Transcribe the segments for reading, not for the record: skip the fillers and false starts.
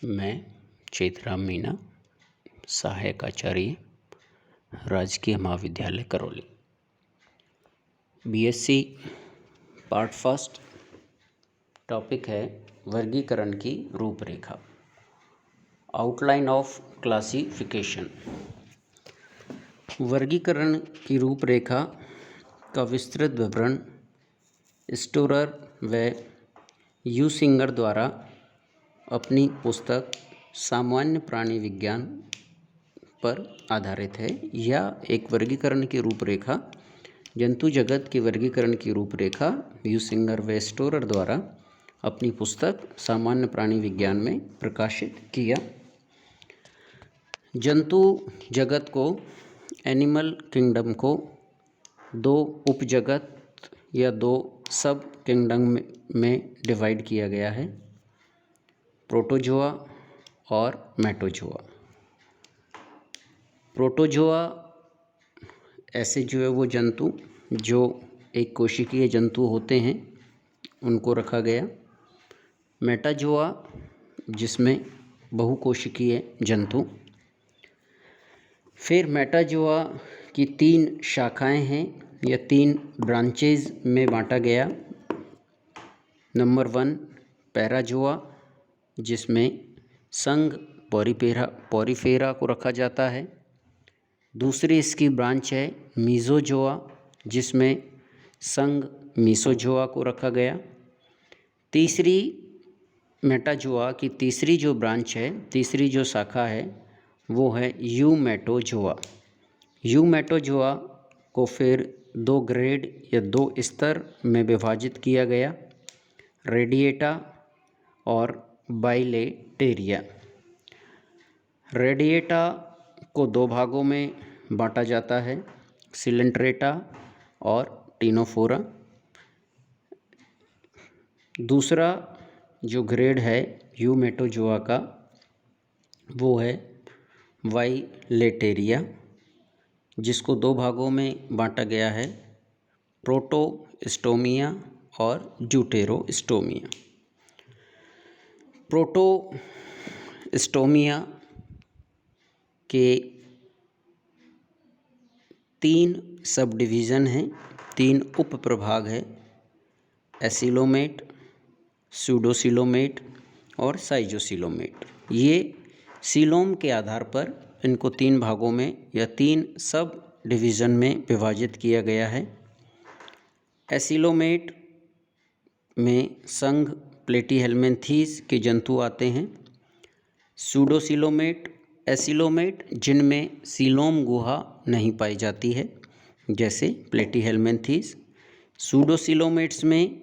मैं चेतराम मीणा, सहायक आचार्य, राजकीय महाविद्यालय Karauli. BSc part first. Topic है वर्गीकरण की रूपरेखा, आउटलाइन ऑफ क्लासिफिकेशन। वर्गीकरण की रूपरेखा का विस्तृत विवरण स्टोरर व यूसिंगर द्वारा अपनी पुस्तक सामान्य प्राणी विज्ञान पर आधारित है। यह एक वर्गीकरण की रूपरेखा, जंतु जगत की वर्गीकरण की रूपरेखा यूसिंगर व स्टोरर द्वारा अपनी पुस्तक सामान्य प्राणी विज्ञान में प्रकाशित किया। जंतु जगत को, एनिमल किंगडम को दो उपजगत या दो सब किंगडम में डिवाइड किया गया है, प्रोटोजोआ और मेटोजोआ। प्रोटोजोआ ऐसे जो है वो जंतु जो एक कोशिकीय जंतु होते हैं, उनको रखा गया। मेटाजोआ जिसमें बहुकोशिकीय जंतु। फिर मेटाजोआ की 3 शाखाएं हैं या 3 ब्रांचेज में बांटा गया। नंबर 1 पैराजोआ, जिसमें संघ पॉरीफेरा को रखा जाता है। दूसरी इसकी ब्रांच है मीजोजोआ, जिसमें संघ मीसोजोआ को रखा गया। तीसरी मेटाजोआ की तीसरी जो ब्रांच है, तीसरी जो शाखा है, वो है यूमेटोजोआ। यूमेटोजोआ को फिर 2 ग्रेड या 2 स्तर में विभाजित किया गया, रेडिएटा और बाइलेटेरिया। रेडिएटा को 2 भागों में बांटा जाता है, सिलेंट्रेटा और टिनोफोरा। दूसरा जो ग्रेड है यूमेटोजोआ का, वो है बाइलेटेरिया, जिसको 2 भागों में बांटा गया है, प्रोटोस्टोमिया और ड्यूटेरोस्टोमिया। प्रोटोस्टोमिया के 3 सब डिवीज़न हैं, 3 उप प्रभाग है, एसिलोमेट, सूडोसिलोमेट और साइजोसिलोमेट। ये सीलोम के आधार पर इनको 3 भागों में या 3 सब डिवीज़न में विभाजित किया गया है। एसिलोमेट में संघ प्लेटीहेल्मिन्थीस के जंतु आते हैं। सूडोसिलोमेट, एसिलोमेट जिनमें सीलोम गुहा नहीं पाई जाती है, जैसे प्लेटीहेल्मिन्थीस। सूडोसिलोमेट्स में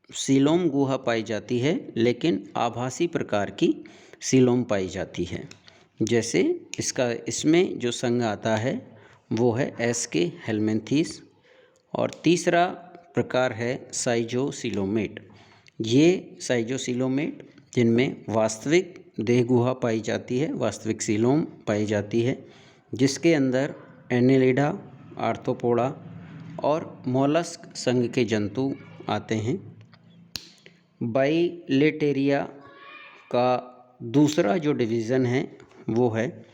सीलोम गुहा पाई जाती है, लेकिन आभासी प्रकार की सीलोम पाई जाती है, जैसे इसमें जो संघ आता है वो है एसके हेल्मिन्थीस। और तीसरा प्रकार है साइजोसिलोमेट। ये साइजोसिलोमेट जिनमें वास्तविक देह गुहा पाई जाती है, वास्तविक सीलोम पाई जाती है, जिसके अंदर एनेलिडा, आर्थ्रोपोडा और मोलस्क संघ के जंतु आते हैं। बाइलेटेरिया का दूसरा जो डिवीज़न है वो है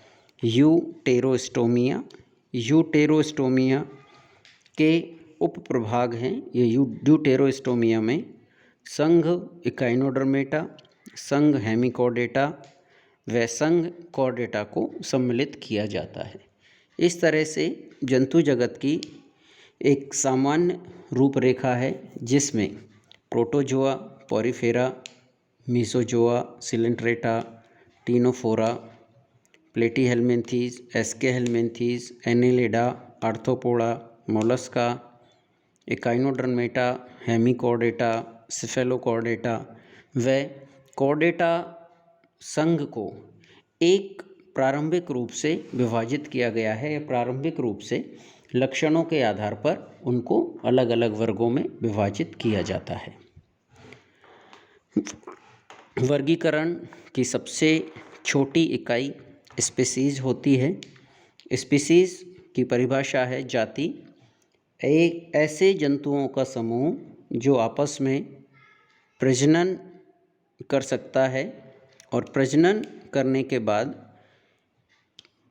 यूटेरोस्टोमिया। यूटेरोस्टोमिया के उप प्रभाग हैं। ये यूटेरोस्टोमिया में संघ इकाइनोडर्मेटा, संघ हेमिकॉर्डेटा व संघ कॉर्डेटा को सम्मिलित किया जाता है। इस तरह से जंतु जगत की एक सामान्य रूपरेखा है, जिसमें Protozoa, Porifera, Mesozoa, Coelenterata, Ctenophora, Platyhelminthes, Aschelminthes, Annelida, Arthropoda, Mollusca, Echinodermata, Hemichordata, Cephalochordata व कॉर्डेटा संघ को एक प्रारंभिक रूप से विभाजित किया गया है। प्रारंभिक रूप से लक्षणों के आधार पर उनको अलग अलग वर्गों में विभाजित किया जाता है। वर्गीकरण की सबसे छोटी इकाई स्पीसीज होती है। स्पीसीज की परिभाषा है जाति, एक ऐसे जंतुओं का समूह जो आपस में प्रजनन कर सकता है और प्रजनन करने के बाद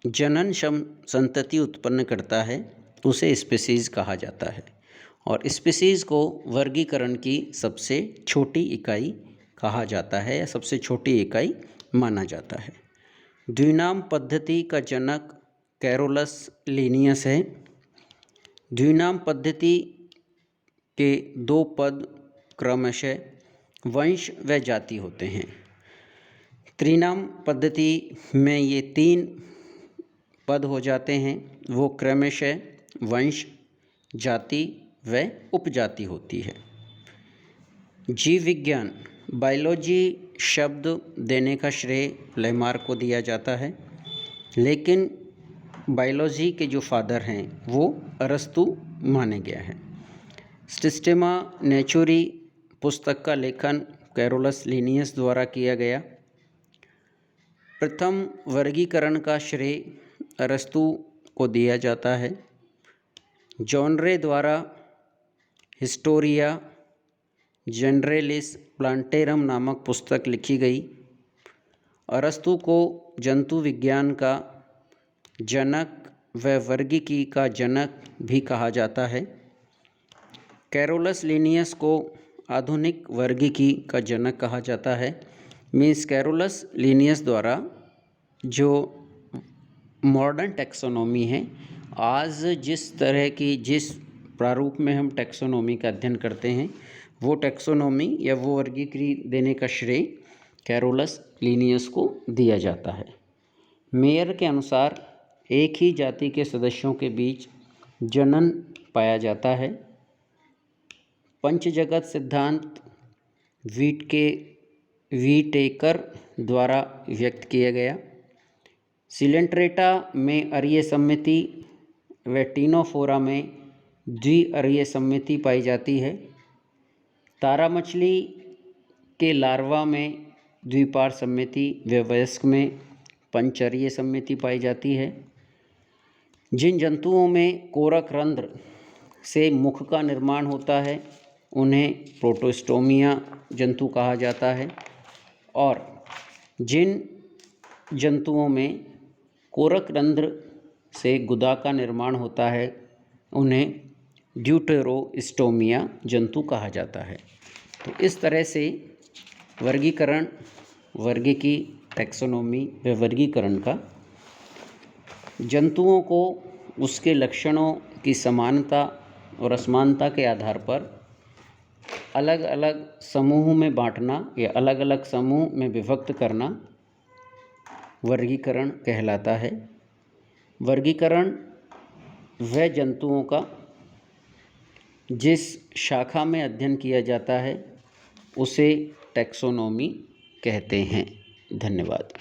जनन संतति उत्पन्न करता है, उसे स्पीसीज़ कहा जाता है। और स्पीसीज़ को वर्गीकरण की सबसे छोटी इकाई कहा जाता है या सबसे छोटी इकाई माना जाता है। द्विनाम पद्धति का जनक कैरोलस लीनियस है। द्विनाम पद्धति के दो पद क्रमशः वंश व जाति होते हैं। त्रिनाम पद्धति में ये 3 पद हो जाते हैं, वो क्रमशः वंश, जाति व उपजाति होती है। जीव विज्ञान, बायोलॉजी शब्द देने का श्रेय लेमार्क को दिया जाता है, लेकिन बायोलॉजी के जो फादर हैं वो अरस्तु माने गया है। सिस्टेमा नेचुरी पुस्तक का लेखन कैरोलस लीनियस द्वारा किया गया। प्रथम वर्गीकरण का श्रेय अरस्तु को दिया जाता है। जॉनरे द्वारा हिस्टोरिया जनरेलिस प्लांटेरम नामक पुस्तक लिखी गई। अरस्तु को जंतु विज्ञान का जनक व वर्गीकी का जनक भी कहा जाता है। कैरोलस लीनियस को आधुनिक वर्गीकी का जनक कहा जाता है। मीन्स कैरोलस लीनियस द्वारा जो मॉडर्न टैक्सोनॉमी है, आज जिस तरह की जिस प्रारूप में हम टैक्सोनॉमी का अध्ययन करते हैं, वो टैक्सोनॉमी या वो वर्गीकृति देने का श्रेय कैरोलस लीनियस को दिया जाता है। मेयर के अनुसार एक ही जाति के सदस्यों के बीच जनन पाया जाता है। पंचजगत सिद्धांत वीटेकर द्वारा व्यक्त किया गया। सिलेंट्रेटा में अरीय सम्मिति व टीनोफोरा में द्विअरीय सम्मिति पाई जाती है। तारा मछली के लार्वा में द्विपार सम्मिति व वयस्क में पंचअरीय सम्मिति पाई जाती है। जिन जंतुओं में कोरक रंध्र से मुख का निर्माण होता है उन्हें प्रोटोस्टोमिया जंतु कहा जाता है, और जिन जंतुओं में कोरक रंध्र से गुदा का निर्माण होता है उन्हें ड्यूटेरोस्टोमिया जंतु कहा जाता है। तो इस तरह से वर्गीकरण, वर्गीकी, टैक्सोनॉमी व वर्गीकरण का जंतुओं को उसके लक्षणों की समानता और असमानता के आधार पर अलग अलग समूह में बांटना या अलग अलग समूह में विभक्त करना वर्गीकरण कहलाता है। वर्गीकरण वह जंतुओं का जिस शाखा में अध्ययन किया जाता है उसे टैक्सोनॉमी कहते हैं। धन्यवाद।